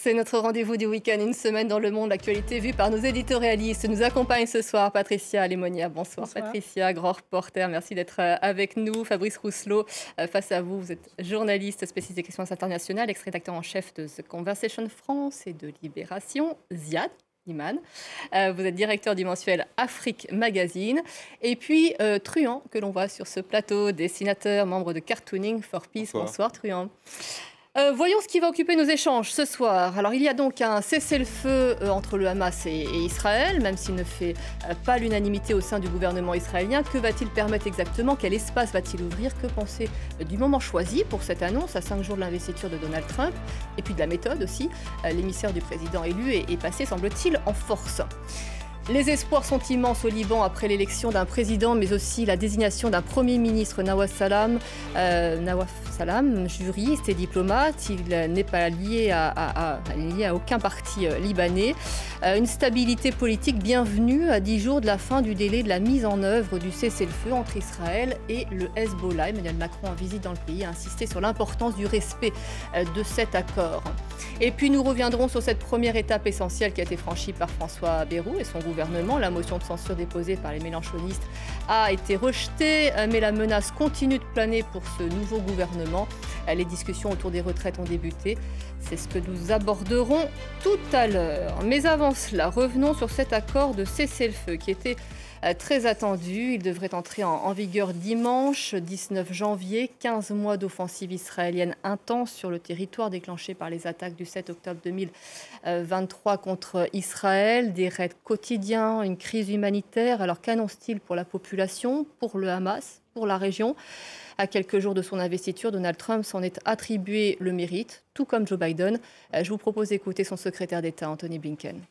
C'est notre rendez-vous du week-end, une semaine dans le monde, l'actualité vue par nos éditorialistes. Nous accompagne ce soir Patricia Lemonnier. Bonsoir, Patricia, grand reporter, merci d'être avec nous. Fabrice Rousselot, face à vous, vous êtes journaliste spécialisé des questions internationales, ex-rédacteur en chef de The Conversation France et de Libération, Ziad Iman. Vous êtes directeur du mensuel Afrique Magazine. Et puis Truand, que l'on voit sur ce plateau, dessinateur, membre de Cartooning for Peace. Bonsoir Truand. Voyons ce qui va occuper nos échanges ce soir. Alors, il y a donc un cessez-le-feu entre le Hamas et Israël, même s'il ne fait pas l'unanimité au sein du gouvernement israélien. Que va-t-il permettre exactement? Quel espace va-t-il ouvrir? Que penser du moment choisi pour cette annonce à 5 jours de l'investiture de Donald Trump? Et puis de la méthode aussi. L'émissaire du président élu est passé, semble-t-il, en force. Les espoirs sont immenses au Liban après l'élection d'un président, mais aussi la désignation d'un Premier ministre, Nawaf Salam, juriste et diplomate. Il n'est pas lié à aucun parti libanais. Une stabilité politique bienvenue à 10 jours de la fin du délai de la mise en œuvre du cessez-le-feu entre Israël et le Hezbollah. Emmanuel Macron, en visite dans le pays, a insisté sur l'importance du respect de cet accord. Et puis nous reviendrons sur cette première étape essentielle qui a été franchie par François Bayrou et son gouvernement. La motion de censure déposée par les mélenchonistes a été rejetée, mais la menace continue de planer pour ce nouveau gouvernement. Les discussions autour des retraites ont débuté. C'est ce que nous aborderons tout à l'heure. Mais avant cela, revenons sur cet accord de cessez-le-feu qui était très attendu. Il devrait entrer en vigueur dimanche 19 janvier. 15 mois d'offensive israélienne intense sur le territoire déclenchée par les attaques du 7 octobre 2023 contre Israël. Des raids quotidiens, une crise humanitaire. Alors qu'annonce-t-il pour la population, pour le Hamas, pour la région? À quelques jours de son investiture, Donald Trump s'en est attribué le mérite, tout comme Joe Biden. Je vous propose d'écouter son secrétaire d'État, Anthony Blinken.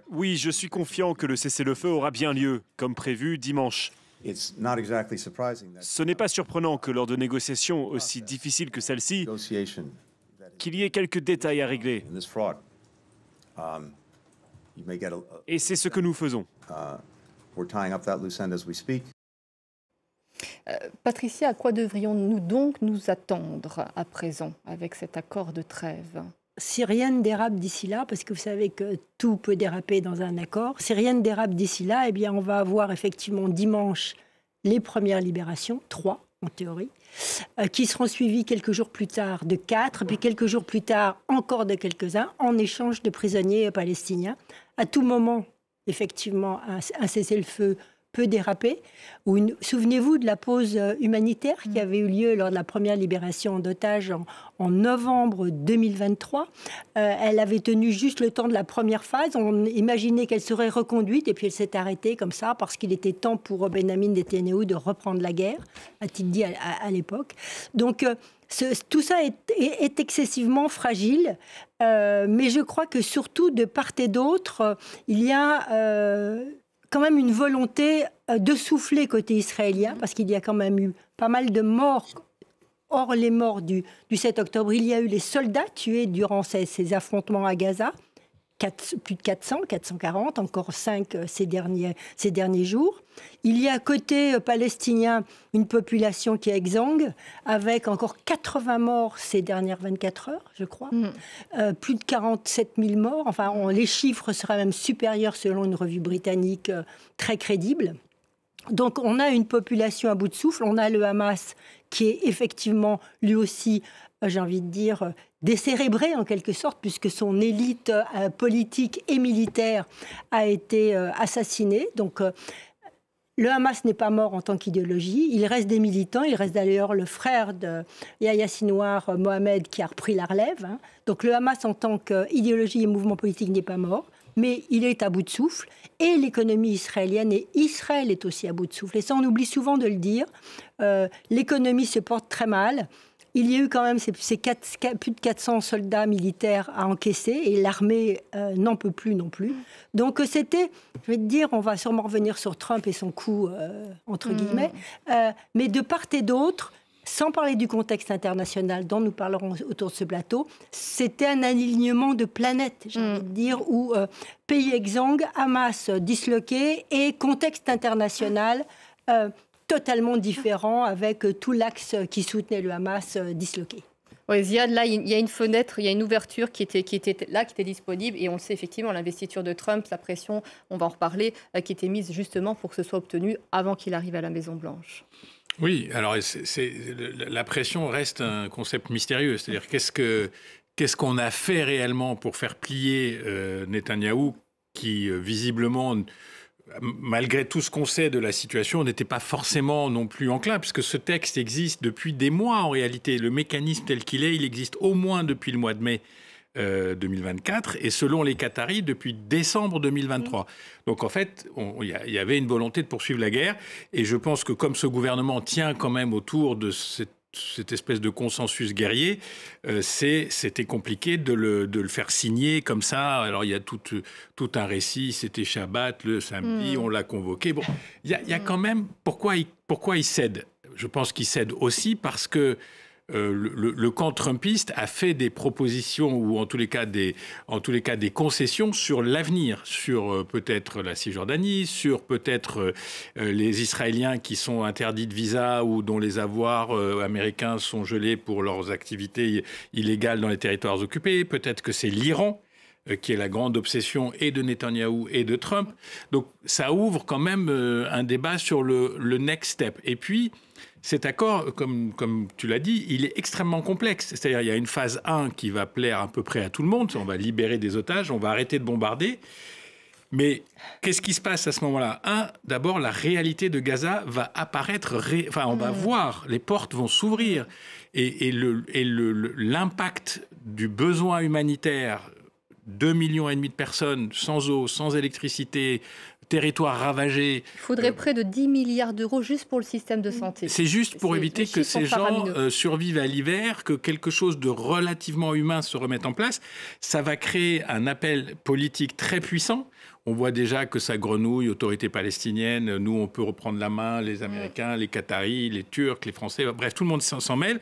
Oui, je suis confiant que le cessez-le-feu aura bien lieu, comme prévu dimanche. Ce n'est pas surprenant que lors de négociations aussi difficiles que celle-ci, qu'il y ait quelques détails à régler. Et c'est ce que nous faisons. Patricia, à quoi devrions-nous donc nous attendre à présent avec cet accord de trêve? Si rien ne dérape d'ici là, parce que vous savez que tout peut déraper dans un accord, si rien ne dérape d'ici là, eh bien on va avoir effectivement dimanche les premières libérations, 3 en théorie, qui seront suivies quelques jours plus tard de 4, puis quelques jours plus tard encore de quelques-uns, en échange de prisonniers palestiniens. À tout moment, effectivement, un cessez-le-feu peut déraper. Souvenez-vous de la pause humanitaire qui avait eu lieu lors de la première libération d'otages en novembre 2023. Elle avait tenu juste le temps de la première phase. On imaginait qu'elle serait reconduite et puis elle s'est arrêtée comme ça parce qu'il était temps pour Benyamin Netanyahou de reprendre la guerre, a-t-il dit à l'époque. Donc tout ça est excessivement fragile, mais je crois que surtout de part et d'autre, il y a quand même une volonté de souffler côté israélien, parce qu'il y a quand même eu pas mal de morts. Hors les morts du 7 octobre, il y a eu les soldats tués durant ces affrontements à Gaza. Plus de 400, 440, encore 5 ces derniers jours. Il y a côté palestinien une population qui est exsangue, avec encore 80 morts ces dernières 24 heures, je crois. Plus de 47 000 morts. Enfin, les chiffres seraient même supérieurs selon une revue britannique très crédible. Donc on a une population à bout de souffle, on a le Hamas qui est effectivement lui aussi, j'ai envie de dire, décérébré en quelque sorte, puisque son élite politique et militaire a été assassinée. Donc le Hamas n'est pas mort en tant qu'idéologie, il reste des militants, il reste d'ailleurs le frère de Yahya Sinwar, Mohamed, qui a repris la relève. Donc le Hamas en tant qu'idéologie et mouvement politique n'est pas mort, mais il est à bout de souffle, et l'économie israélienne, et Israël est aussi à bout de souffle. Et ça, on oublie souvent de le dire, l'économie se porte très mal. Il y a eu quand même plus de 400 soldats militaires à encaisser, et l'armée n'en peut plus non plus. Donc c'était, je vais te dire, on va sûrement revenir sur Trump et son coup, entre guillemets, mais de part et d'autre, sans parler du contexte international dont nous parlerons autour de ce plateau, c'était un alignement de planètes, j'ai envie de dire, où pays exsangue, Hamas disloqué et contexte international totalement différent avec tout l'axe qui soutenait le Hamas disloqué. Oui, Ziad, là, il y a une fenêtre, il y a une ouverture qui était disponible. Et on le sait effectivement, l'investiture de Trump, sa pression, on va en reparler, qui était mise justement pour que ce soit obtenu avant qu'il arrive à la Maison-Blanche. Oui, alors la pression reste un concept mystérieux. C'est-à-dire qu'est-ce qu'on a fait réellement pour faire plier Netanyahou, qui visiblement, malgré tout ce qu'on sait de la situation, n'était pas forcément non plus enclin, puisque ce texte existe depuis des mois en réalité. Le mécanisme tel qu'il est, il existe au moins depuis le mois de mai 2024 et selon les Qataris depuis décembre 2023. Donc en fait, il y avait une volonté de poursuivre la guerre et je pense que comme ce gouvernement tient quand même autour de cette espèce de consensus guerrier, c'était compliqué de le faire signer comme ça. Alors il y a tout un récit, c'était Shabbat le samedi, on l'a convoqué. Bon, il y a quand même pourquoi il cède. Je pense qu'il cède aussi parce que le camp trumpiste a fait des propositions ou en tous les cas des concessions sur l'avenir, sur peut-être la Cisjordanie, sur peut-être les Israéliens qui sont interdits de visa ou dont les avoirs américains sont gelés pour leurs activités illégales dans les territoires occupés. Peut-être que c'est l'Iran qui est la grande obsession et de Netanyahou et de Trump. Donc ça ouvre quand même un débat sur le next step. Et puis, cet accord, comme tu l'as dit, il est extrêmement complexe. C'est-à-dire il y a une phase 1 qui va plaire à peu près à tout le monde. On va libérer des otages, on va arrêter de bombarder. Mais qu'est-ce qui se passe à ce moment-là ? D'abord, la réalité de Gaza va apparaître, on va voir, les portes vont s'ouvrir. Et l'impact du besoin humanitaire, 2,5 millions de personnes sans eau, sans électricité, territoire ravagé. Il faudrait près de 10 milliards d'euros juste pour le système de santé. C'est juste pour éviter que ces gens survivent à l'hiver, que quelque chose de relativement humain se remette en place. Ça va créer un appel politique très puissant. On voit déjà que ça grenouille, autorité palestinienne, nous on peut reprendre la main, les Américains, les Qataris, les Turcs, les Français, bref, tout le monde s'en mêle.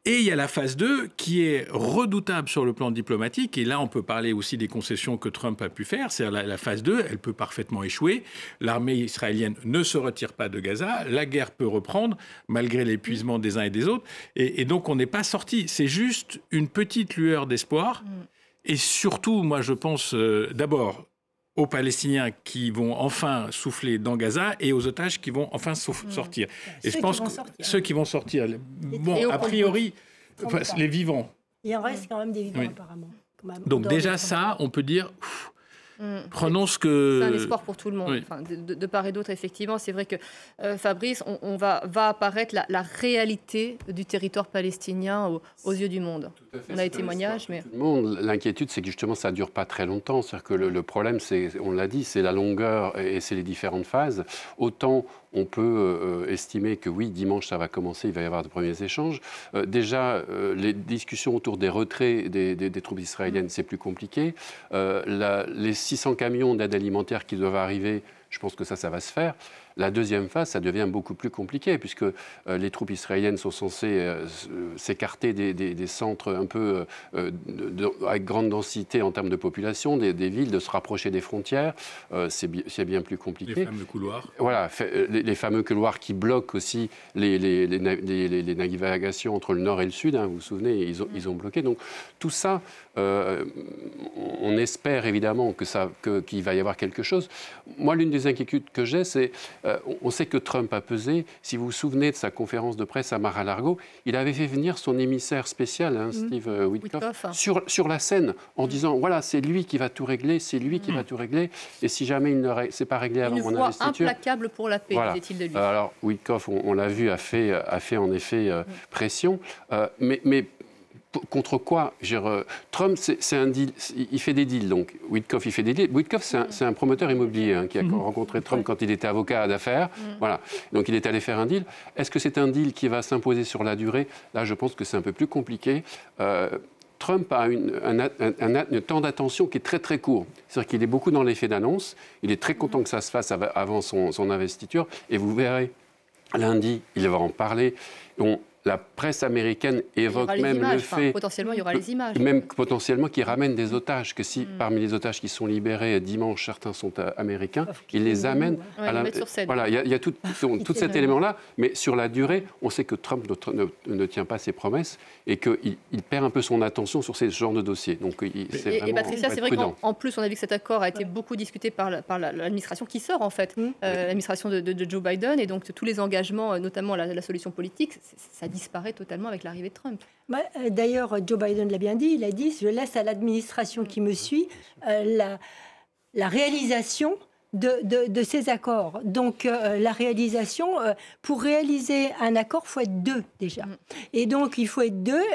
Et il y a la phase 2 qui est redoutable sur le plan diplomatique. Et là, on peut parler aussi des concessions que Trump a pu faire. C'est-à-dire la phase 2, elle peut parfaitement échouer. L'armée israélienne ne se retire pas de Gaza. La guerre peut reprendre malgré l'épuisement des uns et des autres. Et donc, on n'est pas sorti. C'est juste une petite lueur d'espoir. Et surtout, moi, je pense d'abord aux Palestiniens qui vont enfin souffler dans Gaza et aux otages qui vont enfin sortir. Et je pense que ceux qui vont sortir, bon, a priori, les vivants. Il en reste quand même des vivants, apparemment. Donc déjà ça, on peut dire... Prenons ce que... C'est un espoir pour tout le monde, enfin, de part et d'autre, effectivement. C'est vrai que, Fabrice, on va apparaître la réalité du territoire palestinien aux yeux du monde. On a des témoignages, mais... L'inquiétude, c'est que justement, ça ne dure pas très longtemps. C'est-à-dire que le problème, on l'a dit, c'est la longueur et c'est les différentes phases. Autant on peut estimer que oui, dimanche, ça va commencer, il va y avoir de premiers échanges. Déjà, les discussions autour des retraits des troupes israéliennes, c'est plus compliqué. Les 600 camions d'aide alimentaire qui doivent arriver, je pense que ça va se faire. La deuxième phase, ça devient beaucoup plus compliqué, puisque les troupes israéliennes sont censées s'écarter des centres un peu avec grande densité en termes de population, des villes, de se rapprocher des frontières. C'est bien plus compliqué. Les fameux couloirs. Voilà, les fameux couloirs qui bloquent aussi les navigations entre le nord et le sud. Hein, vous vous souvenez, ils ont bloqué. Donc tout ça, on espère évidemment qu'il va y avoir quelque chose. Moi, l'une des inquiétudes que j'ai, c'est... on sait que Trump a pesé. Si vous vous souvenez de sa conférence de presse à Mar-a-Lago, il avait fait venir son émissaire spécial, Steve Witkoff, sur la scène en disant voilà, c'est lui qui va tout régler, c'est lui qui va tout régler. Et si jamais c'est pas réglé avant mon investiture... Une voix implacable pour la paix, disait-il de lui. Alors Witkoff, on l'a vu, a fait en effet pression. Mais contre quoi? Trump, c'est un deal. Il fait des deals, donc. Witkoff, il fait des deals. Witkoff, c'est un promoteur immobilier qui a rencontré Trump quand il était avocat d'affaires. Voilà. Donc, il est allé faire un deal. Est-ce que c'est un deal qui va s'imposer sur la durée? Là, je pense que c'est un peu plus compliqué. Trump a un temps d'attention qui est très, très court. C'est-à-dire qu'il est beaucoup dans l'effet d'annonce. Il est très content que ça se fasse avant son investiture. Et vous verrez, lundi, il va en parler. la presse américaine évoque même le fait... potentiellement, il y aura les images. Même potentiellement qu'ils ramènent des otages, que si parmi les otages qui sont libérés dimanche, certains sont américains, ils les amènent à la... Voilà, il y a tout cet élément-là, mais sur la durée, on sait que Trump ne tient pas ses promesses et qu'il perd un peu son attention sur ce genre de dossier. Donc, et Patricia, c'est vrai qu'en plus, on a vu que cet accord a été beaucoup discuté par l'administration qui sort, en fait, l'administration de Joe Biden, et donc tous les engagements, notamment la solution politique, ça disparaît totalement avec l'arrivée de Trump. D'ailleurs, Joe Biden l'a bien dit, il a dit « je laisse à l'administration qui me suit la réalisation de ces accords ». Donc, la réalisation, pour réaliser un accord, il faut être deux déjà. Et donc, il faut être deux,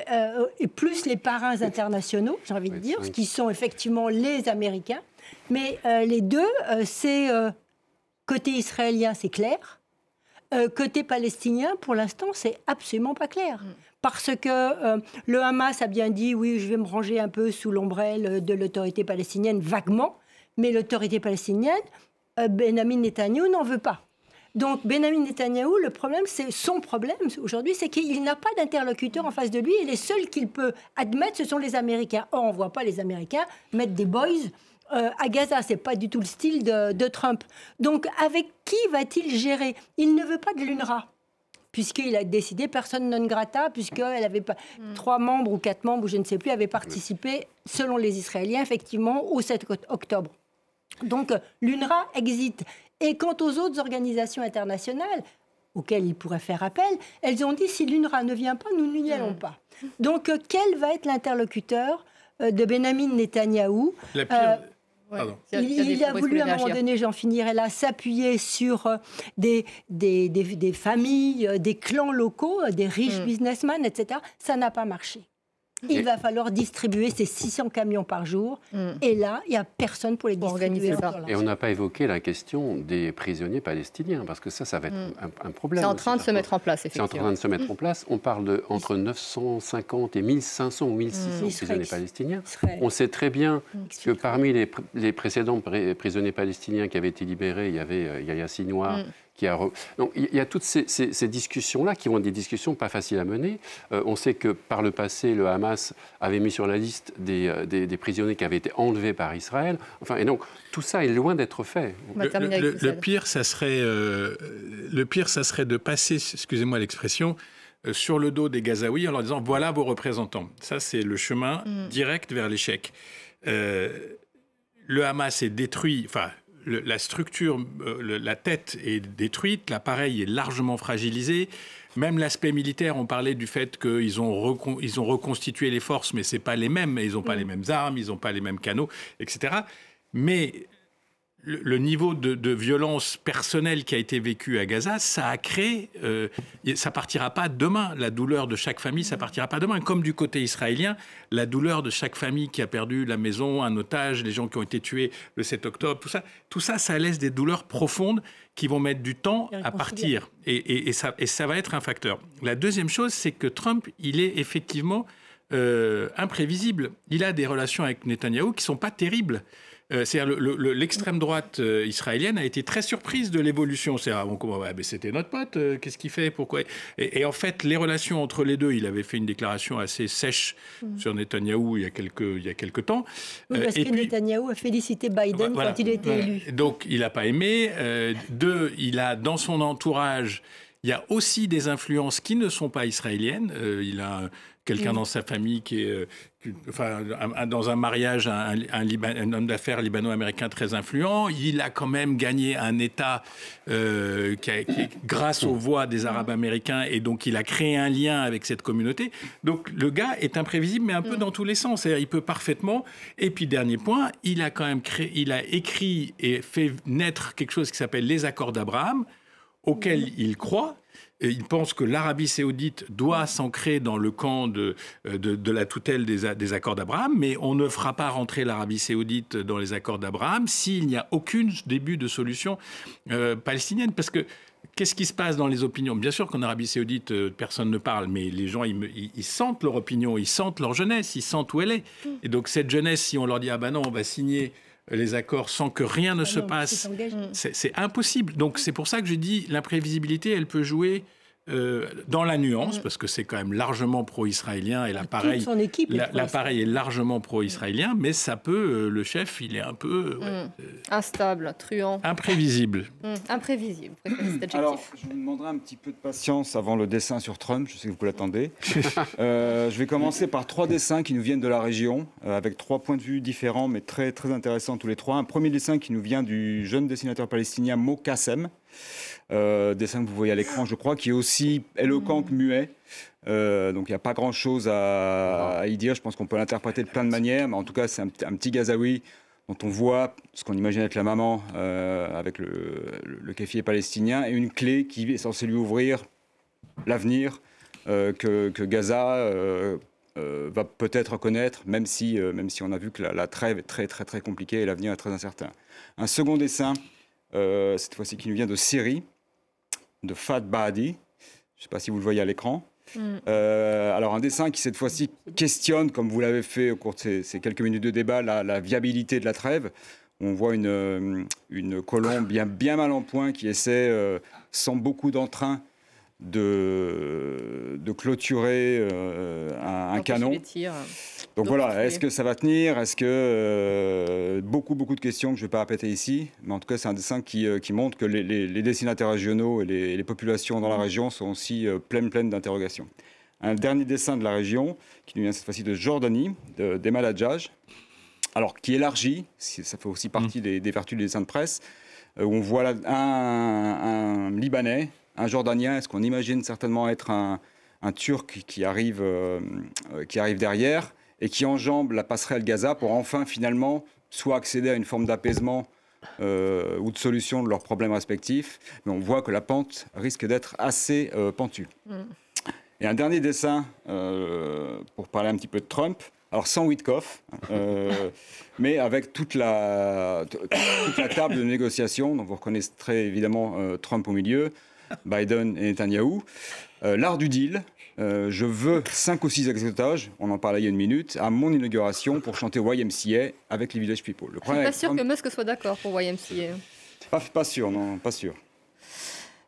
et plus les parrains internationaux, j'ai envie de dire, ce qui sont effectivement les Américains. Mais les deux, c'est côté israélien, c'est clair. Côté palestinien, pour l'instant, c'est absolument pas clair. Parce que le Hamas a bien dit, oui, je vais me ranger un peu sous l'ombrelle de l'autorité palestinienne, vaguement, mais l'autorité palestinienne, Benjamin Netanyahou n'en veut pas. Donc Benjamin Netanyahou, le problème, c'est son problème aujourd'hui, c'est qu'il n'a pas d'interlocuteur en face de lui, et les seuls qu'il peut admettre, ce sont les Américains. Or, on ne voit pas les Américains mettre des boys à Gaza, c'est pas du tout le style de Trump. Donc, avec qui va-t-il gérer? Il ne veut pas de l'UNRWA, puisqu'il a décidé personne non grata, puisqu'elle avait pas 3 membres ou 4 membres, ou je ne sais plus, avaient participé, selon les Israéliens, effectivement, au 7 octobre. Donc, l'UNRWA existe. Et quant aux autres organisations internationales, auxquelles il pourrait faire appel, elles ont dit, si l'UNRWA ne vient pas, nous n'y allons pas. Donc, quel va être l'interlocuteur de Benjamin Netanyahou? Il a voulu, à un moment donné, j'en finirai là, s'appuyer sur des familles, des clans locaux, des riches businessmen, etc. Ça n'a pas marché. Il va falloir distribuer ces 600 camions par jour. Et là, il n'y a personne pour les distribuer. Et on n'a pas évoqué la question des prisonniers palestiniens, parce que ça va être un problème. C'est en train de se mettre en place, effectivement. C'est en train de se mettre en place. On parle de entre 950 et 1500 ou 1600 prisonniers palestiniens. On sait très bien que parmi les précédents prisonniers palestiniens qui avaient été libérés, il y avait Yahya Sinwar, Donc il y a toutes ces discussions-là qui vont être des discussions pas faciles à mener. On sait que par le passé, le Hamas avait mis sur la liste des prisonniers qui avaient été enlevés par Israël. Enfin, et donc tout ça est loin d'être fait. Le pire, ça serait de passer, excusez-moi l'expression, sur le dos des Gazaouis en leur disant « voilà vos représentants ». Ça, c'est le chemin direct vers l'échec. Le Hamas est détruit, enfin... La structure, la tête est détruite, l'appareil est largement fragilisé. Même l'aspect militaire, on parlait du fait qu'ils ont reconstitué les forces, mais ce n'est pas les mêmes. Ils n'ont pas les mêmes armes, ils n'ont pas les mêmes canaux, etc. Mais le niveau de violence personnelle qui a été vécu à Gaza, ça a créé... ça ne partira pas demain. La douleur de chaque famille, ça ne partira pas demain. Comme du côté israélien, la douleur de chaque famille qui a perdu la maison, un otage, les gens qui ont été tués le 7 octobre, tout ça, ça laisse des douleurs profondes qui vont mettre du temps à partir. Et ça va être un facteur. La deuxième chose, c'est que Trump, il est effectivement imprévisible. Il a des relations avec Netanyahou qui ne sont pas terribles. L'extrême droite israélienne a été très surprise de l'évolution. C'était notre pote, qu'est-ce qu'il fait, pourquoi et en fait, les relations entre les deux, il avait fait une déclaration assez sèche sur Netanyahou il y a quelques temps. Parce que Netanyahou a félicité Biden quand il a été élu. Donc, il n'a pas aimé. Il a dans son entourage, il y a aussi des influences qui ne sont pas israéliennes. Il a quelqu'un dans sa famille qui est... dans un mariage, un homme d'affaires libano-américain très influent. Il a quand même gagné un État grâce aux voix des Arabes américains, et donc il a créé un lien avec cette communauté. Donc le gars est imprévisible, mais un peu dans tous les sens. C'est-à-dire, il peut parfaitement... Et puis, dernier point, il a quand même écrit et fait naître quelque chose qui s'appelle les accords d'Abraham, auxquels il croit. Il pense que l'Arabie saoudite doit s'ancrer dans le camp de la tutelle des accords d'Abraham, mais on ne fera pas rentrer l'Arabie saoudite dans les accords d'Abraham s'il n'y a aucun début de solution palestinienne. Parce que qu'est-ce qui se passe dans les opinions? Bien sûr qu'en Arabie saoudite, personne ne parle, mais les gens, ils sentent leur opinion, ils sentent leur jeunesse, ils sentent où elle est. Et donc cette jeunesse, si on leur dit « ah ben non, on va signer les accords sans que rien ne se passe », c'est impossible. Donc c'est pour ça que je dis l'imprévisibilité, elle peut jouer dans la nuance, parce que c'est quand même largement pro-israélien et l'appareil est largement pro-israélien, mais ça peut, le chef, il est un peu... instable, truand. Imprévisible. Imprévisible, Alors, je vous demanderai un petit peu de patience avant le dessin sur Trump, je sais que vous l'attendez. Je vais commencer par 3 dessins qui nous viennent de la région, avec 3 points de vue différents, mais très, très intéressants tous les 3. Un premier dessin qui nous vient du jeune dessinateur palestinien Mo Kassem, dessin que vous voyez à l'écran, je crois, qui est aussi éloquent que muet. Donc il n'y a pas grand-chose à y dire. Je pense qu'on peut l'interpréter de plein de manières, mais en tout cas, c'est un petit Gazaoui dont on voit ce qu'on imagine être la maman avec le kéfier palestinien et une clé qui est censée lui ouvrir l'avenir que Gaza va peut-être connaître, même si on a vu que la trêve est très, très, très compliquée et l'avenir est très incertain. Un second dessin, cette fois-ci qui nous vient de Syrie, de Fat Bahdi. Je ne sais pas si vous le voyez à l'écran. Alors un dessin qui cette fois-ci questionne, comme vous l'avez fait au cours de ces quelques minutes de débat, la viabilité de la trêve. On voit une colombe bien mal en point qui essaie, sans beaucoup d'entrain, de clôturer un canon. Donc voilà, est-ce que ça va tenir? Est-ce que beaucoup de questions que je ne vais pas répéter ici, mais en tout cas c'est un dessin qui montre que les dessinateurs régionaux et les populations dans la région sont aussi pleines d'interrogations. Un dernier dessin de la région qui nous vient cette fois-ci de Jordanie, d'Emal Hadjaj, alors qui élargit, ça fait aussi partie des vertus des dessins de presse, où on voit là un Libanais, un Jordanien, est-ce qu'on imagine certainement être un Turc qui arrive derrière et qui enjambe la passerelle Gaza pour enfin finalement soit accéder à une forme d'apaisement ou de solution de leurs problèmes respectifs. Mais on voit que la pente risque d'être assez pentue. Et un dernier dessin pour parler un petit peu de Trump. Alors sans Witkoff, mais avec toute la table de négociation, donc vous reconnaîtrez évidemment Trump au milieu, Biden et Netanyahou. L'art du deal, je veux 5 ou 6 exotages, on en parlait il y a une minute, à mon inauguration pour chanter YMCA avec les Village People. Je ne suis pas sûr que Musk soit d'accord pour YMCA. Pas sûr, non, pas sûr.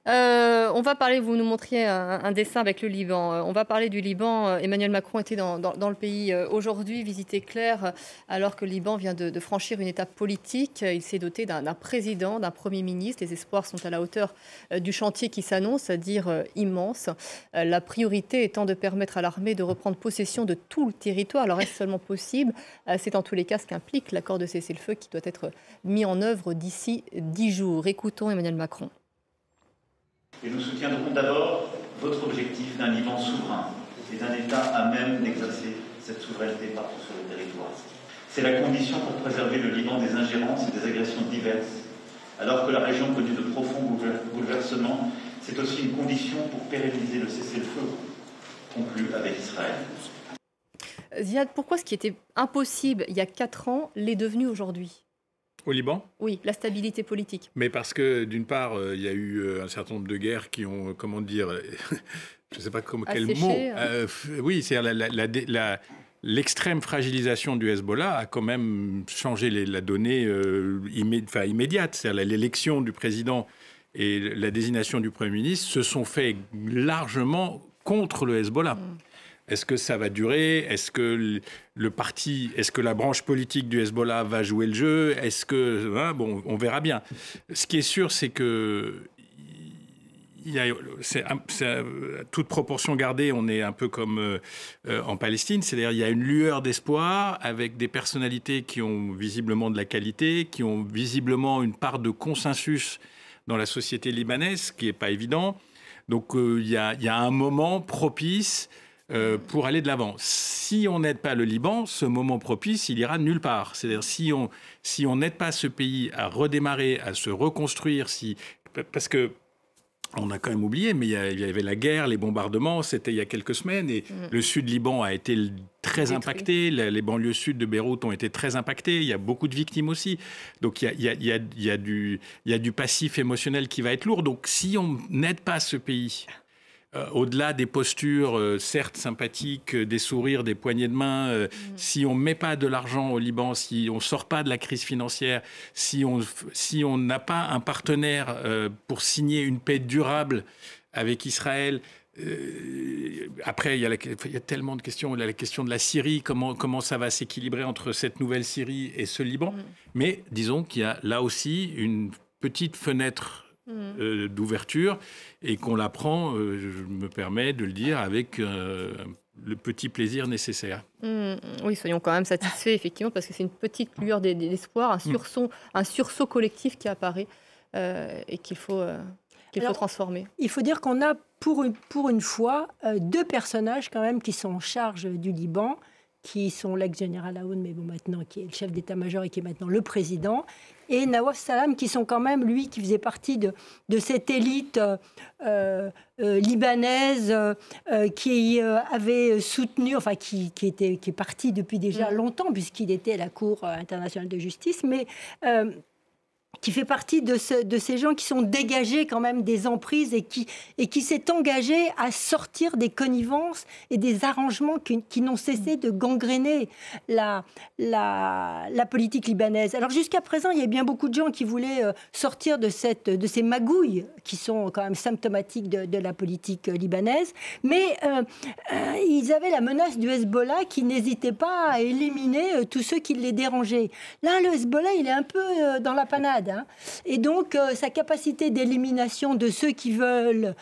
On va parler, vous nous montriez un dessin avec le Liban. On va parler du Liban. Emmanuel Macron était dans le pays aujourd'hui, visité Claire, alors que le Liban vient de franchir une étape politique. Il s'est doté d'un président, d'un Premier ministre. Les espoirs sont à la hauteur du chantier qui s'annonce, c'est-à-dire immense. La priorité étant de permettre à l'armée de reprendre possession de tout le territoire. Alors est-ce seulement possible? C'est en tous les cas ce qu'implique l'accord de cessez-le-feu qui doit être mis en œuvre d'ici 10 jours. Écoutons Emmanuel Macron. Et nous soutiendrons d'abord votre objectif d'un Liban souverain et d'un État à même d'exercer cette souveraineté partout sur le territoire. C'est la condition pour préserver le Liban des ingérences et des agressions diverses. Alors que la région connaît de profonds bouleversements, c'est aussi une condition pour pérenniser le cessez-le-feu conclu avec Israël. Ziad, pourquoi ce qui était impossible il y a 4 ans l'est devenu aujourd'hui ? Au Liban? Oui, la stabilité politique. Mais parce que, d'une part, il y a eu un certain nombre de guerres qui ont, comment dire, je ne sais pas quel mot. Oui, c'est-à-dire l'extrême fragilisation du Hezbollah a quand même changé la donnée immédiate. C'est-à-dire l'élection du président et la désignation du Premier ministre se sont faits largement contre le Hezbollah. Est-ce que ça va durer? Est-ce que la branche politique du Hezbollah va jouer le jeu? Bon, on verra bien. Ce qui est sûr, c'est que toute proportion gardée, on est un peu comme en Palestine, c'est-à-dire il y a une lueur d'espoir avec des personnalités qui ont visiblement de la qualité, qui ont visiblement une part de consensus dans la société libanaise, ce qui n'est pas évident. Donc il y a un moment propice pour aller de l'avant. Si on n'aide pas le Liban, ce moment propice, il ira nulle part. C'est-à-dire si on n'aide pas ce pays à redémarrer, à se reconstruire, parce que on a quand même oublié, mais il y avait la guerre, les bombardements, c'était il y a quelques semaines, et le sud Liban a été très impacté, les banlieues sud de Beyrouth ont été très impactées, il y a beaucoup de victimes aussi. Donc il y a du passif émotionnel qui va être lourd. Donc si on n'aide pas ce pays au-delà des postures, certes sympathiques, des sourires, des poignées de main, si on ne met pas de l'argent au Liban, si on ne sort pas de la crise financière, si on n'a pas un partenaire pour signer une paix durable avec Israël, après, il y a tellement de questions. Il y a la question de la Syrie, comment ça va s'équilibrer entre cette nouvelle Syrie et ce Liban. Mais disons qu'il y a là aussi une petite fenêtre d'ouverture et qu'on la prend, je me permets de le dire, avec le petit plaisir nécessaire. Oui, soyons quand même satisfaits, effectivement, parce que c'est une petite lueur d'espoir, un sursaut collectif qui apparaît et qu'il faut transformer. Il faut dire qu'on a, pour une fois, deux personnages quand même qui sont en charge du Liban, qui sont l'ex-général Aoun, mais bon, maintenant, qui est le chef d'état-major et qui est maintenant le président, et Nawaf Salam, qui sont quand même, lui, qui faisait partie de cette élite libanaise qui avait soutenu, enfin, qui est parti depuis déjà longtemps, puisqu'il était à la Cour internationale de justice, mais qui fait partie de ces gens qui sont dégagés quand même des emprises et qui s'est engagé à sortir des connivences et des arrangements qui n'ont cessé de gangréner la politique libanaise. Alors jusqu'à présent, il y a bien beaucoup de gens qui voulaient sortir de ces magouilles qui sont quand même symptomatiques de la politique libanaise, mais ils avaient la menace du Hezbollah qui n'hésitait pas à éliminer tous ceux qui les dérangeaient. Là, le Hezbollah, il est un peu dans la panade. Et donc, sa capacité d'élimination de ceux qui veulent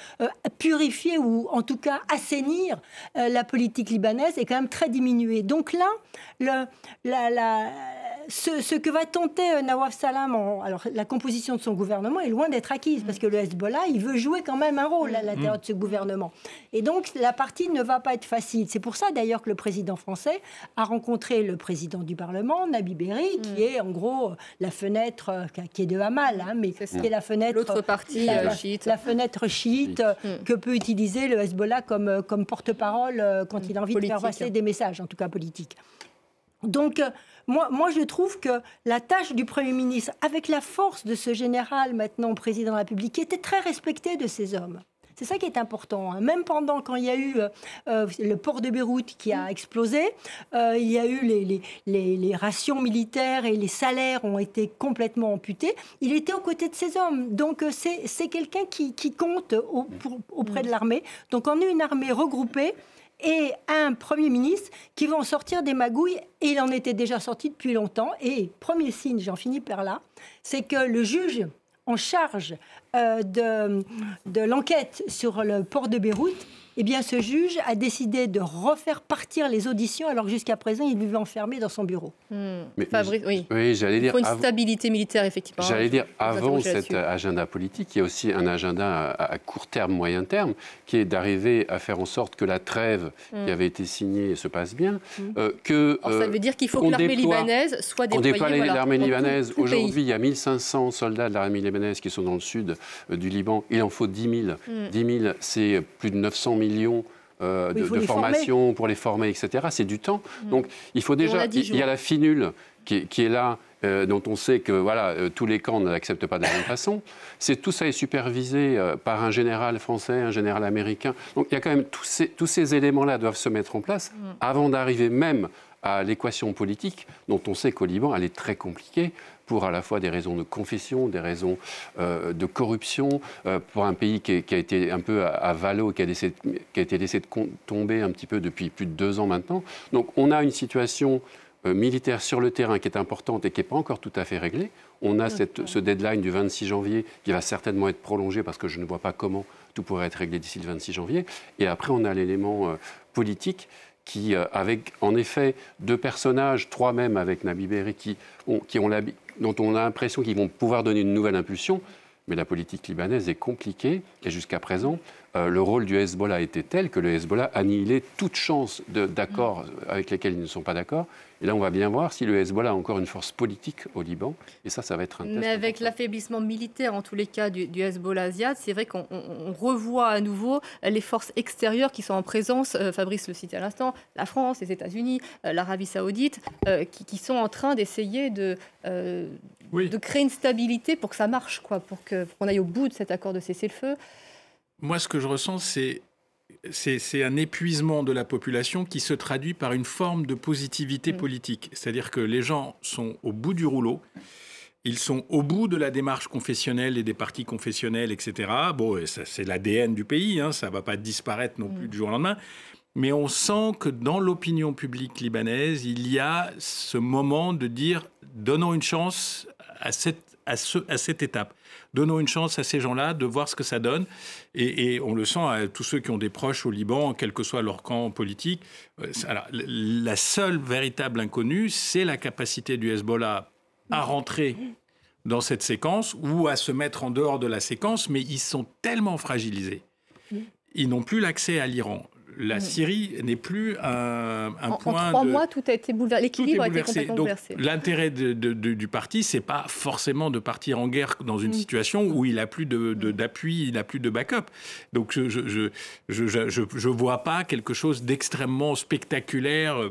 purifier ou en tout cas assainir la politique libanaise est quand même très diminuée. Donc là, ce que va tenter Nawaf Salam, alors la composition de son gouvernement est loin d'être acquise, parce que le Hezbollah, il veut jouer quand même un rôle à l'intérieur de ce gouvernement. Et donc, la partie ne va pas être facile. C'est pour ça, d'ailleurs, que le président français a rencontré le président du Parlement, Nabi Berri, qui est, en gros, la fenêtre, qui est de Hamal, mais qui est la fenêtre... L'autre partie chiite. La fenêtre chiite que peut utiliser le Hezbollah comme porte-parole quand il a envie de faire passer des messages, en tout cas politiques. Donc, moi, je trouve que la tâche du Premier ministre, avec la force de ce général, maintenant président de la République, qui était très respecté de ces hommes, c'est ça qui est important. Même quand il y a eu le port de Beyrouth qui a explosé, il y a eu les rations militaires et les salaires ont été complètement amputés. Il était aux côtés de ces hommes. Donc, c'est quelqu'un qui compte auprès de l'armée. Donc, on a une armée regroupée et un Premier ministre qui va en sortir des magouilles, et il en était déjà sorti depuis longtemps. Et premier signe, j'en finis par là, c'est que le juge en charge de l'enquête sur le port de Beyrouth, eh bien, ce juge a décidé de refaire partir les auditions, alors que jusqu'à présent, il vivait enfermé dans son bureau. Fabrice, oui. J'allais dire, il faut une stabilité militaire, effectivement. J'allais dire, avant cet agenda politique, il y a aussi un agenda à court terme, moyen terme, qui est d'arriver à faire en sorte que la trêve qui avait été signée se passe bien. Ça veut dire qu'il faut que l'armée libanaise soit déployée. On déploie l'armée libanaise. Aujourd'hui, il y a 1500 soldats de l'armée libanaise qui sont dans le sud du Liban. Il en faut 10 000. 10 000, c'est plus de 900 millions de formation pour les former, etc. C'est du temps. Donc, il faut déjà... Il y a la finule qui est là, dont on sait que tous les camps ne l'acceptent pas de la même façon. Tout ça est supervisé par un général français, un général américain. Donc, il y a quand même... Tous ces éléments-là doivent se mettre en place avant d'arriver même à l'équation politique, dont on sait qu'au Liban, elle est très compliquée, pour à la fois des raisons de confession, des raisons de corruption, pour un pays qui a été un peu à valo, qui a été laissé tomber un petit peu depuis plus de 2 ans maintenant. Donc on a une situation militaire sur le terrain qui est importante et qui n'est pas encore tout à fait réglée. On a ce deadline du 26 janvier qui va certainement être prolongé parce que je ne vois pas comment tout pourrait être réglé d'ici le 26 janvier. Et après, on a l'élément politique qui, avec en effet 2 personnages, 3 même avec Nabi Berri, dont on a l'impression qu'ils vont pouvoir donner une nouvelle impulsion. Mais la politique libanaise est compliquée et jusqu'à présent, le rôle du Hezbollah était tel que le Hezbollah annihilait toute chance d'accords avec lesquels ils ne sont pas d'accord. Et là, on va bien voir si le Hezbollah a encore une force politique au Liban. Et ça va être un test. Mais avec l'affaiblissement militaire, en tous les cas, du Hezbollah Ziad, c'est vrai qu'on revoit à nouveau les forces extérieures qui sont en présence, Fabrice le citait à l'instant, la France, les États-Unis, l'Arabie Saoudite, qui sont en train d'essayer de créer une stabilité pour que ça marche, pour qu'on aille au bout de cet accord de cessez-le-feu. Moi, ce que je ressens, c'est c'est un épuisement de la population qui se traduit par une forme de positivité politique. C'est-à-dire que les gens sont au bout du rouleau, ils sont au bout de la démarche confessionnelle et des partis confessionnels, etc. Bon, c'est l'ADN du pays, hein, ça ne va pas disparaître non plus du jour au lendemain. Mais on sent que dans l'opinion publique libanaise, il y a ce moment de dire « donnons une chance à cette étape ». Donnons une chance à ces gens-là de voir ce que ça donne. Et on le sent à tous ceux qui ont des proches au Liban, quel que soit leur camp politique. Alors, la seule véritable inconnue, c'est la capacité du Hezbollah à rentrer dans cette séquence ou à se mettre en dehors de la séquence, mais ils sont tellement fragilisés. Ils n'ont plus l'accès à l'Iran. La Syrie n'est plus un point. En 3 mois, tout a été bouleversé. L'équilibre a été complètement bouleversé. L'intérêt du parti, c'est pas forcément de partir en guerre dans une situation où il n'a plus d'appui, il n'a plus de backup. Donc je vois pas quelque chose d'extrêmement spectaculaire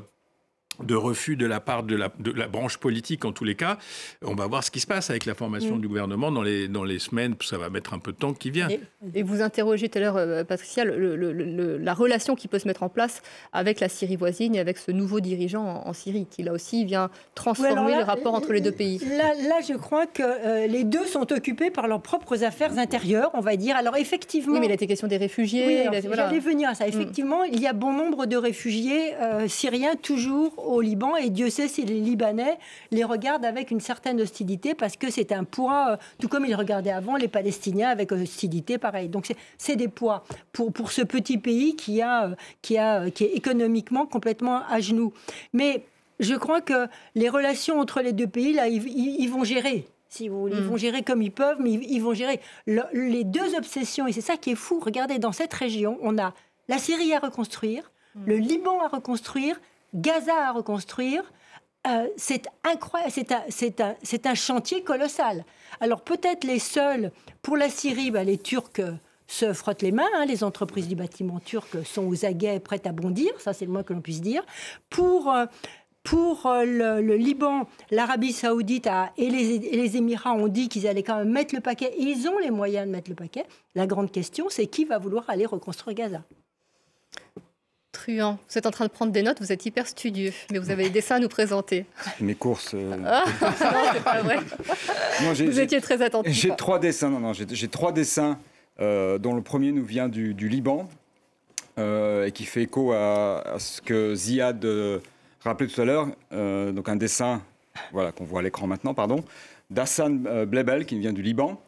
de refus de la part de la branche politique en tous les cas. On va voir ce qui se passe avec la formation du gouvernement dans les semaines, ça va mettre un peu de temps qui vient. Et vous interrogez tout à l'heure, Patricia, la relation qui peut se mettre en place avec la Syrie voisine et avec ce nouveau dirigeant en Syrie, qui là aussi vient transformer le rapport entre les deux pays. Là, je crois que les deux sont occupés par leurs propres affaires intérieures, on va dire. Alors effectivement... Oui, mais il a été question des réfugiés. J'allais venir à ça. Effectivement, il y a bon nombre de réfugiés syriens toujours au Liban, et Dieu sait si les Libanais les regardent avec une certaine hostilité, parce que c'est un poids, tout comme ils regardaient avant les Palestiniens avec hostilité, pareil. Donc c'est des poids pour ce petit pays qui est économiquement complètement à genoux. Mais je crois que les relations entre les deux pays, là, ils vont gérer. Si vous voulez, ils vont gérer comme ils peuvent, mais ils vont gérer. Les deux obsessions, et c'est ça qui est fou, regardez, dans cette région, on a la Syrie à reconstruire, le Liban à reconstruire, Gaza à reconstruire. C'est incroyable, c'est un chantier colossal. Alors peut-être les seuls, pour la Syrie, les Turcs se frottent les mains, hein, les entreprises du bâtiment turc sont aux aguets, prêtes à bondir, ça c'est le moins que l'on puisse dire. Pour le Liban, l'Arabie Saoudite et les Émirats ont dit qu'ils allaient quand même mettre le paquet, et ils ont les moyens de mettre le paquet. La grande question, c'est qui va vouloir aller reconstruire Gaza ? Truand, vous êtes en train de prendre des notes, vous êtes hyper studieux, mais vous avez des dessins à nous présenter. Mes courses... Non, c'est pas vrai. Non, vous étiez très attentif. J'ai 3 dessins, j'ai 3 dessins, dont le premier nous vient du Liban, et qui fait écho à ce que Ziad rappelait tout à l'heure. Donc un dessin, voilà, qu'on voit à l'écran maintenant, pardon, d'Hassan Blebel, qui vient du Liban,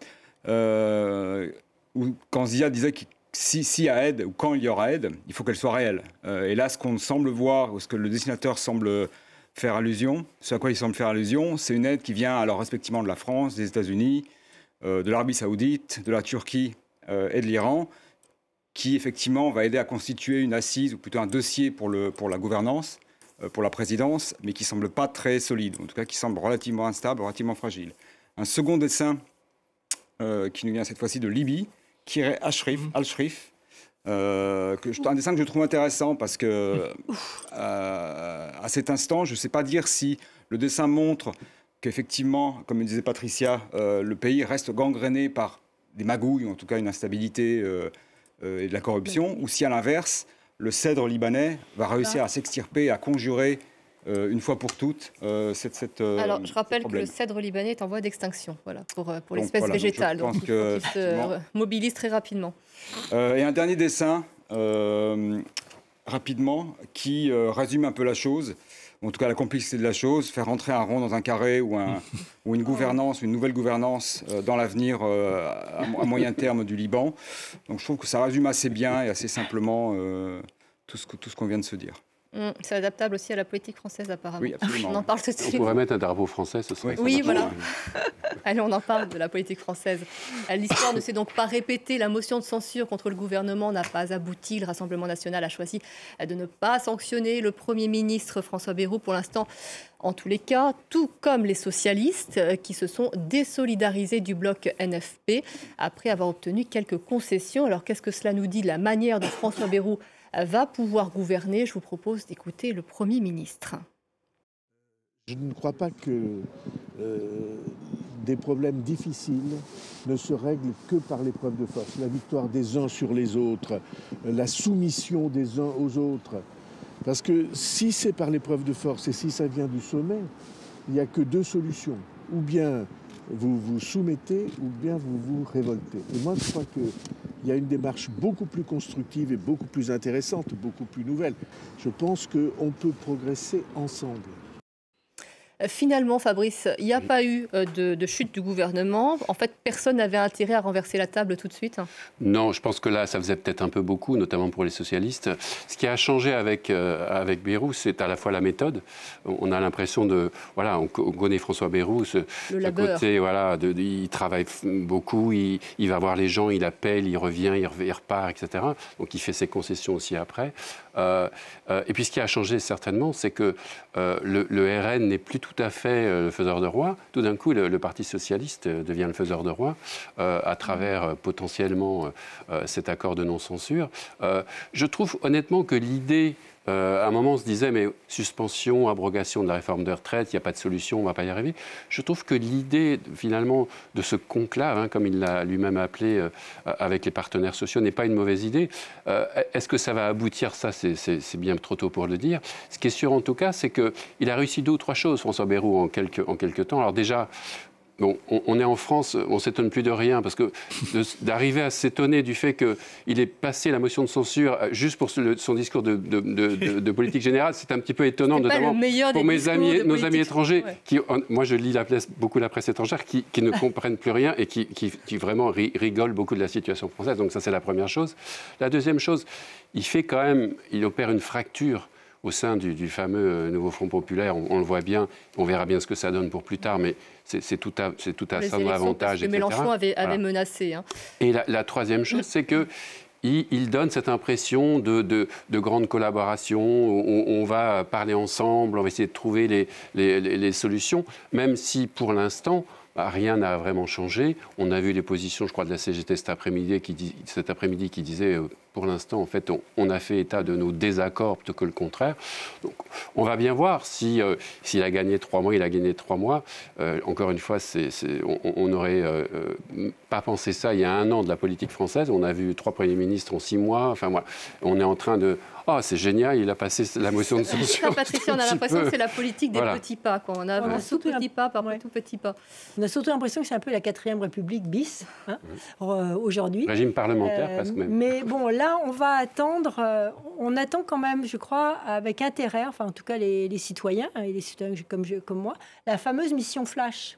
où quand Ziad disait que s'il y a aide, ou quand il y aura aide, il faut qu'elle soit réelle. Et là, ce qu'on semble voir, ou ce que le dessinateur semble faire allusion, ce à quoi il semble faire allusion, c'est une aide qui vient alors respectivement de la France, des États-Unis, de l'Arabie Saoudite, de la Turquie et de l'Iran, qui effectivement va aider à constituer une assise, ou plutôt un dossier pour la gouvernance, pour la présidence, mais qui ne semble pas très solide, en tout cas qui semble relativement instable, relativement fragile. Un second dessin qui nous vient cette fois-ci de Libye, Kiré Al-Shrif, un dessin que je trouve intéressant parce que à cet instant, je ne sais pas dire si le dessin montre qu'effectivement, comme le disait Patricia, le pays reste gangréné par des magouilles, ou en tout cas une instabilité et de la corruption, ou si à l'inverse, le cèdre libanais va réussir à s'extirper, à conjurer une fois pour toutes Alors, je rappelle que le cèdre libanais est en voie d'extinction, voilà, pour l'espèce végétale. Donc, il faut qu'il se mobilise très rapidement. Et un dernier dessin, rapidement, qui résume un peu la chose, en tout cas la complexité de la chose, faire rentrer un rond dans un carré ou une gouvernance, une nouvelle gouvernance dans l'avenir à moyen terme du Liban. Donc je trouve que ça résume assez bien et assez simplement tout ce qu'on vient de se dire. C'est adaptable aussi à la politique française, apparemment. Oui, absolument. On en parle tout de suite. On pourrait mettre un drapeau français, ce serait... Oui, voilà. Allez, on en parle de la politique française. L'histoire ne s'est donc pas répétée. La motion de censure contre le gouvernement n'a pas abouti. Le Rassemblement national a choisi de ne pas sanctionner le Premier ministre François Bayrou pour l'instant, en tous les cas, tout comme les socialistes qui se sont désolidarisés du bloc NFP après avoir obtenu quelques concessions. Alors, qu'est-ce que cela nous dit de la manière dont François Bayrou va pouvoir gouverner? Je vous propose d'écouter le Premier ministre. Je ne crois pas que des problèmes difficiles ne se règlent que par l'épreuve de force. La victoire des uns sur les autres, la soumission des uns aux autres. Parce que si c'est par l'épreuve de force et si ça vient du sommet, il n'y a que deux solutions. Ou bien vous vous soumettez ou bien vous vous révoltez. Et moi, je crois qu'il y a une démarche beaucoup plus constructive et beaucoup plus intéressante, beaucoup plus nouvelle. Je pense qu'on peut progresser ensemble. Finalement, Fabrice, il n'y a pas eu de chute du gouvernement. En fait, personne n'avait intérêt à renverser la table tout de suite. Non, je pense que là, ça faisait peut-être un peu beaucoup, notamment pour les socialistes. Ce qui a changé avec Bayrou, c'est à la fois la méthode. On a l'impression de... Voilà, on connaît François Bayrou, ce côté, voilà, il travaille beaucoup, il va voir les gens, il appelle, il revient, il repart, etc. Donc, il fait ses concessions aussi après. Et puis, ce qui a changé certainement, c'est que le RN n'est plus tout à fait le faiseur de roi. Tout d'un coup, le Parti socialiste devient le faiseur de roi à travers potentiellement cet accord de non-censure. Je trouve honnêtement que l'idée... à un moment, on se disait, mais suspension, abrogation de la réforme de retraite, il n'y a pas de solution, on ne va pas y arriver. Je trouve que l'idée, finalement, de ce conclave, comme il l'a lui-même appelé, avec les partenaires sociaux, n'est pas une mauvaise idée. Est-ce que ça va aboutir? Ça, c'est bien trop tôt pour le dire. Ce qui est sûr, en tout cas, c'est qu'il a réussi 2 ou 3 choses, François Bayrou, en quelques temps. Alors déjà... Bon, on est en France, on ne s'étonne plus de rien, parce que d'arriver à s'étonner du fait qu'il ait passé la motion de censure juste pour son discours de politique générale, c'est un petit peu étonnant, notamment pour nos amis étrangers, qui, moi je lis beaucoup la presse étrangère, qui ne comprennent plus rien et qui vraiment rigolent beaucoup de la situation française. Donc ça, c'est la première chose. La deuxième chose, il opère une fracture au sein du fameux Nouveau Front Populaire. On le voit bien, on verra bien ce que ça donne pour plus tard, mais c'est tout à son avantage, etc. Mélenchon avait menacé. Hein. Et la troisième chose, c'est qu'il donne cette impression de grande collaboration, on va parler ensemble, on va essayer de trouver les solutions, même si pour l'instant, rien n'a vraiment changé. On a vu les positions, je crois, de la CGT cet après-midi qui disait... Pour l'instant, en fait, on a fait état de nos désaccords plutôt que le contraire. Donc, on va bien voir s'il a gagné 3 mois, il a gagné 3 mois. Encore une fois, on n'aurait pas pensé ça il y a 1 an de la politique française. On a vu 3 premiers ministres en 6 mois. Enfin, voilà. On est en train de... Oh, c'est génial, il a passé la motion de censure. Patricia, on a l'impression que c'est la politique des petits pas. Quoi. On avance tout petit pas par tout petit pas. On a surtout l'impression que c'est un peu la 4e République bis, aujourd'hui. Régime parlementaire, presque même. Mais bon, là, on va attendre, on attend quand même, je crois, avec intérêt, enfin en tout cas les citoyens, et les citoyens comme moi, la fameuse mission flash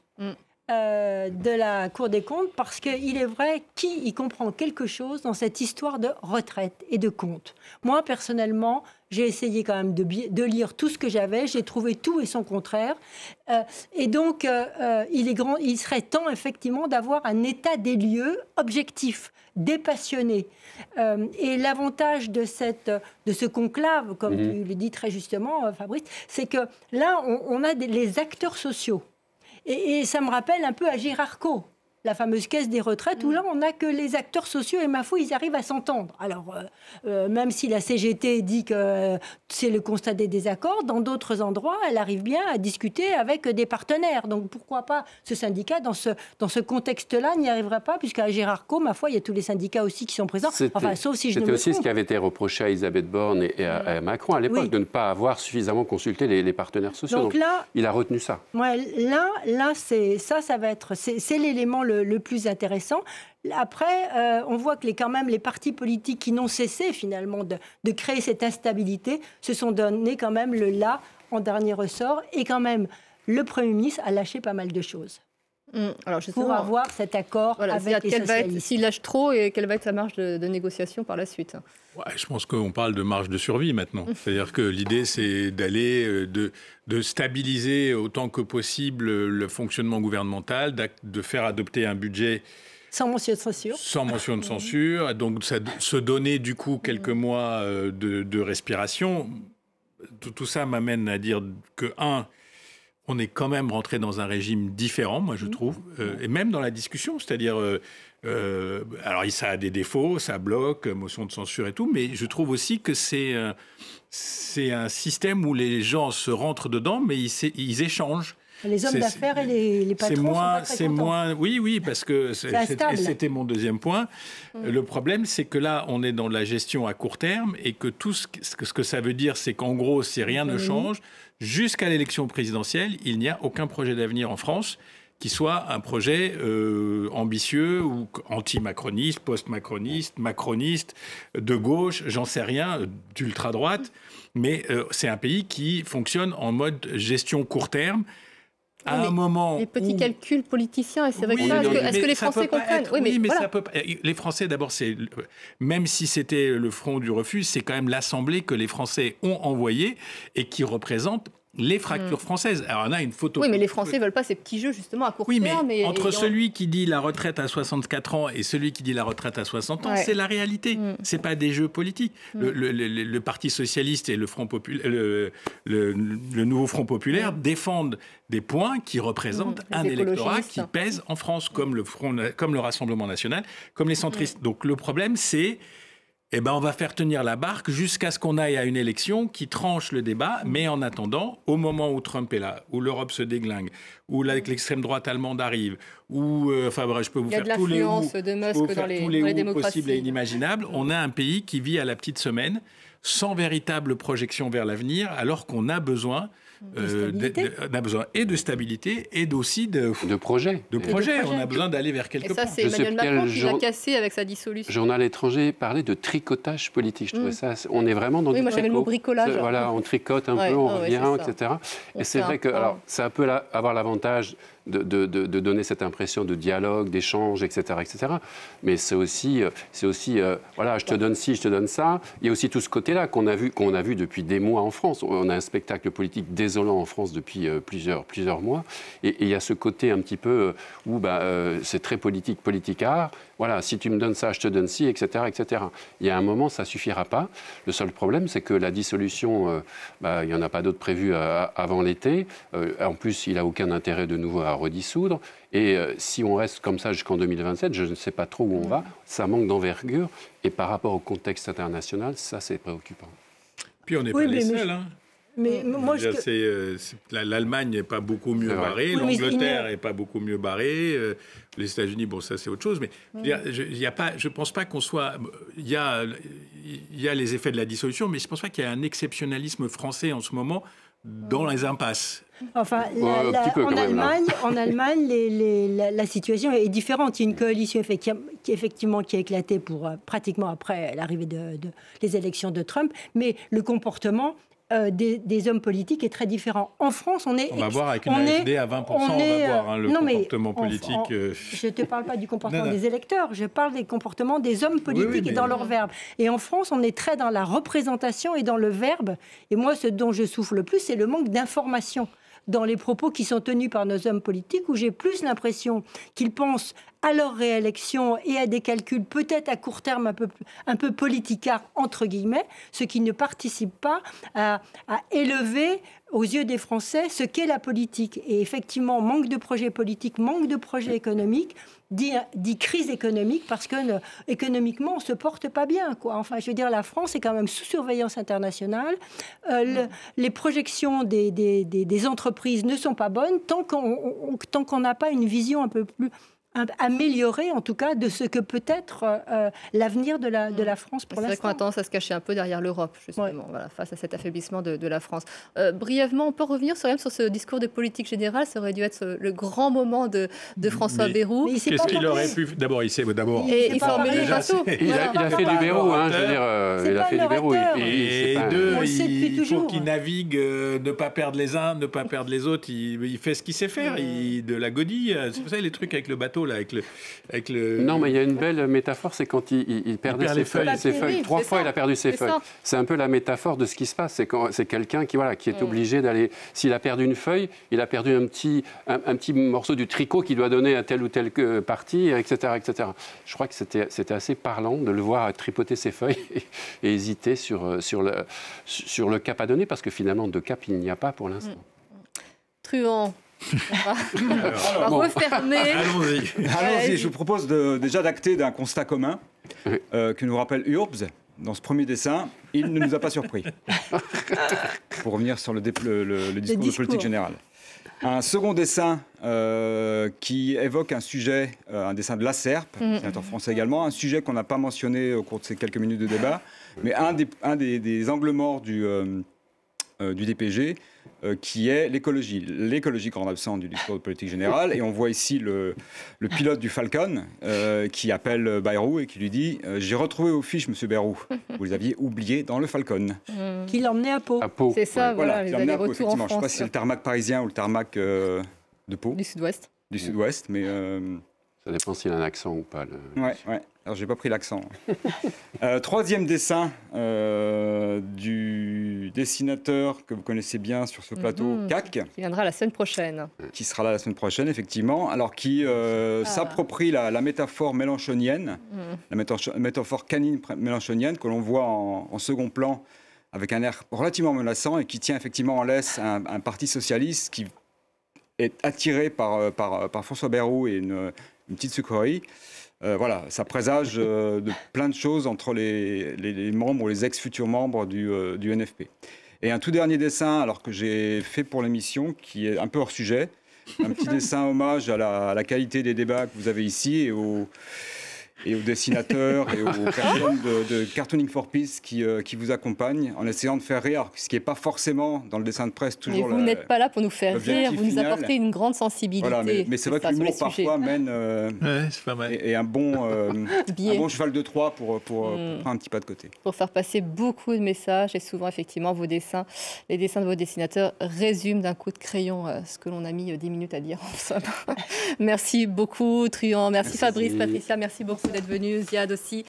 de la Cour des comptes, parce qu'il est vrai, qui y comprend quelque chose dans cette histoire de retraite et de comptes. Moi, personnellement, j'ai essayé quand même de lire tout ce que j'avais, j'ai trouvé tout et son contraire. Et donc, il serait temps, effectivement, d'avoir un état des lieux objectif, dépassionné. Et l'avantage de ce conclave, comme tu le dis très justement, Fabrice, c'est que là, on a les acteurs sociaux. Et ça me rappelle un peu Agirc-Arrco, la fameuse caisse des retraites, où là, on n'a que les acteurs sociaux, et ma foi, ils arrivent à s'entendre. Alors, même si la CGT dit que c'est le constat des désaccords, dans d'autres endroits, elle arrive bien à discuter avec des partenaires. Donc, pourquoi pas ce syndicat, dans ce contexte-là, n'y arriverait pas, puisqu'à Agirc-Arrco, ma foi, il y a tous les syndicats aussi qui sont présents. Enfin, sauf si je ne me trompe. C'était aussi ce qui avait été reproché à Elisabeth Borne et à Macron à l'époque, de ne pas avoir suffisamment consulté les partenaires sociaux. Donc là, il a retenu ça. Ouais, là ça va être... C'est l'élément le plus intéressant. Après, on voit que quand même les partis politiques qui n'ont cessé finalement de créer cette instabilité se sont donné quand même le là en dernier ressort, et quand même le Premier ministre a lâché pas mal de choses. Alors pour avoir cet accord avec les socialistes. S'il lâche trop, et quelle va être sa marge de négociation par la suite? Je pense qu'on parle de marge de survie maintenant. C'est-à-dire que l'idée, c'est d'aller, de stabiliser autant que possible le fonctionnement gouvernemental, de faire adopter un budget sans mention de censure. Sans mention de censure. Donc, se donner du coup quelques mois de respiration. Tout ça m'amène à dire que, on est quand même rentré dans un régime différent, moi je trouve, et même dans la discussion, c'est-à-dire, alors ça a des défauts, ça bloque, motion de censure et tout, mais je trouve aussi que c'est un système où les gens se rentrent dedans, mais ils échangent. Les hommes d'affaires et les patrons sont pas très contents. Oui, parce que c'était mon deuxième point. Le problème, c'est que là, on est dans la gestion à court terme et que tout ce que ça veut dire, c'est qu'en gros, si rien ne change, jusqu'à l'élection présidentielle, il n'y a aucun projet d'avenir en France qui soit un projet ambitieux ou anti-macroniste, post-macroniste, macroniste, de gauche, j'en sais rien, d'ultra-droite. Mais c'est un pays qui fonctionne en mode gestion court terme. À un moment les petits calculs politiciens, et c'est vrai que est-ce que les Français comprennent? Ça peut pas. Les Français, d'abord, même si c'était le Front du refus, c'est quand même l'Assemblée que les Français ont envoyée et qui représente les fractures françaises. Alors, on a une photo. Oui, mais les Français ne veulent pas ces petits jeux, justement, à court terme. Mais entre celui qui dit la retraite à 64 ans et celui qui dit la retraite à 60 ans, c'est la réalité. Ce n'est pas des jeux politiques. Le Parti socialiste et le Front populaire, le nouveau Front populaire défendent des points qui représentent un électorat qui pèse en France, comme le Rassemblement national, comme les centristes. Donc, le problème, c'est... on va faire tenir la barque jusqu'à ce qu'on aille à une élection qui tranche le débat. Mais en attendant, au moment où Trump est là, où l'Europe se déglingue, où l'extrême droite allemande arrive, où, je peux vous faire tous les hauts possibles et inimaginables, on a un pays qui vit à la petite semaine, sans véritable projection vers l'avenir, alors qu'on a besoin... on a besoin et de stabilité et aussi de projets. On a besoin d'aller vers quelque part. Et ça, c'est Emmanuel Macron qui l'a cassé avec sa dissolution. Journal étranger parlait de tricotage politique. Je trouvais ça, on est vraiment dans du moi j'avais le mot bricolage. Voilà, on tricote un peu, on revient, etc. Et c'est vrai que ça peut avoir l'avantage de donner cette impression de dialogue, d'échange, etc., etc. Mais c'est aussi je te donne ci, je te donne ça. Il y a aussi tout ce côté-là qu'on a vu depuis des mois en France. On a un spectacle politique désolant en France depuis plusieurs mois. Et il y a ce côté un petit peu où c'est très politicard. Voilà, si tu me donnes ça, je te donne ci, etc., etc. Il y a un moment, ça ne suffira pas. Le seul problème, c'est que la dissolution, il n'y en a pas d'autre prévue avant l'été. En plus, il n'a aucun intérêt de nouveau à redissoudre. Et si on reste comme ça jusqu'en 2027, je ne sais pas trop où on va. Ça manque d'envergure. Et par rapport au contexte international, ça, c'est préoccupant. Puis on n'est pas les seuls, hein. Mais moi, l'Allemagne n'est pas beaucoup mieux barrée, l'Angleterre n'est pas beaucoup mieux barrée, les États-Unis, bon, ça c'est autre chose, mais je ne pense pas qu'on soit... Il y a les effets de la dissolution, mais je ne pense pas qu'il y ait un exceptionnalisme français en ce moment dans les impasses. Enfin, en Allemagne, la situation est différente. Il y a une coalition qui a éclaté pratiquement après l'arrivée des élections de Trump, mais le comportement des hommes politiques est très différent. En France, on va voir avec une AfD à 20%, on va voir le comportement politique. Je ne te parle pas du comportement des électeurs, je parle des comportements des hommes politiques et dans leur verbe. Et en France, on est très dans la représentation et dans le verbe. Et moi, ce dont je souffre le plus, c'est le manque d'information dans les propos qui sont tenus par nos hommes politiques, où j'ai plus l'impression qu'ils pensent à leur réélection et à des calculs peut-être à court terme un peu politicards, entre guillemets, ce qui ne participe pas à élever aux yeux des Français ce qu'est la politique. Et effectivement, manque de projets politiques, manque de projets économiques, dit crise économique parce que économiquement, on ne se porte pas bien, quoi. Enfin, je veux dire, la France est quand même sous surveillance internationale. Les projections des entreprises ne sont pas bonnes tant qu'on n'a pas une vision un peu plus améliorée, en tout cas, de ce que peut être l'avenir de la France pour l'instant. C'est vrai qu'on a tendance à se cacher un peu derrière l'Europe, justement, voilà, face à cet affaiblissement de la France. Brièvement, on peut revenir sur ce discours de politique générale. Ça aurait dû être le grand moment de François Bayrou. Qu'est-ce qu'il aurait pu... D'abord, il formait les bateaux. Il a fait du Bayrou, hein, je veux dire. Il a fait du Bayrou. Et deux, il faut qu'il navigue, ne pas perdre les uns, ne pas perdre les autres. Il fait ce qu'il sait faire. De la godille. C'est pour ça les trucs avec le bateau, là, avec le... Non, mais il y a une belle métaphore, c'est quand il perdait ses feuilles. 3 fois, il a perdu ses feuilles. C'est un peu la métaphore de ce qui se passe. C'est quelqu'un qui est obligé d'aller... S'il a perdu une feuille, il a perdu un petit morceau du tricot qu'il doit donner à telle ou telle partie, etc., etc. Je crois que c'était assez parlant de le voir tripoter ses feuilles et hésiter sur le cap à donner, parce que finalement, de cap, il n'y a pas pour l'instant. Truand. Refermer. Allons-y. Je vous propose déjà d'acter d'un constat commun que nous rappelle Urbs dans ce premier dessin. Il ne nous a pas surpris. Pour revenir sur le discours de politique générale. Un second dessin qui évoque un sujet, un dessin de Lasserpe, sénateur français également, un sujet qu'on n'a pas mentionné au cours de ces quelques minutes de débat, mais un des angles morts du DPG, qui est l'écologie. L'écologie grand absent du discours de politique générale. Et on voit ici le pilote du Falcon qui appelle Bayrou et qui lui dit « J'ai retrouvé vos fiches, monsieur Bayrou. Vous les aviez oubliées dans le Falcon. » Qui l'emmenait à Pau. C'est ça, voilà, les l'emmenait à Pau, allers-retours en effectivement. Je ne sais pas France. si c'est le tarmac parisien ou le tarmac de Pau. Du Sud-Ouest. Du Sud-Ouest, mais... Ça dépend s'il a un accent ou pas. Ouais. Alors, j'ai pas pris l'accent. Troisième dessin du dessinateur que vous connaissez bien sur ce plateau, CAC. Qui viendra la semaine prochaine. Qui sera là la semaine prochaine, effectivement. Alors, qui s'approprie la métaphore mélanchonienne, la métaphore canine mélanchonienne, que l'on voit en second plan, avec un air relativement menaçant, et qui tient effectivement en laisse un parti socialiste qui est attiré par François Bayrou et une petite sucrerie. Voilà, ça présage de plein de choses entre les membres ou les ex-futurs membres du NFP. Et un tout dernier dessin, alors que j'ai fait pour l'émission, qui est un peu hors sujet, un petit dessin hommage à la qualité des débats que vous avez ici et aux dessinateurs et aux personnes de Cartooning for Peace qui vous accompagnent en essayant de faire rire, ce qui n'est pas forcément dans le dessin de presse toujours. Mais vous n'êtes pas là pour nous faire rire, vous nous apportez une grande sensibilité. Voilà, mais c'est vrai que l'humour parfois mène c'est pas mal. et un bon cheval de Troie pour prendre un petit pas de côté. Pour faire passer beaucoup de messages et souvent effectivement les dessins de vos dessinateurs résument d'un coup de crayon ce que l'on a mis 10 minutes à dire en somme. Merci beaucoup Truand, merci Fabrice, Patricia, merci beaucoup d'être venus, Ziad aussi.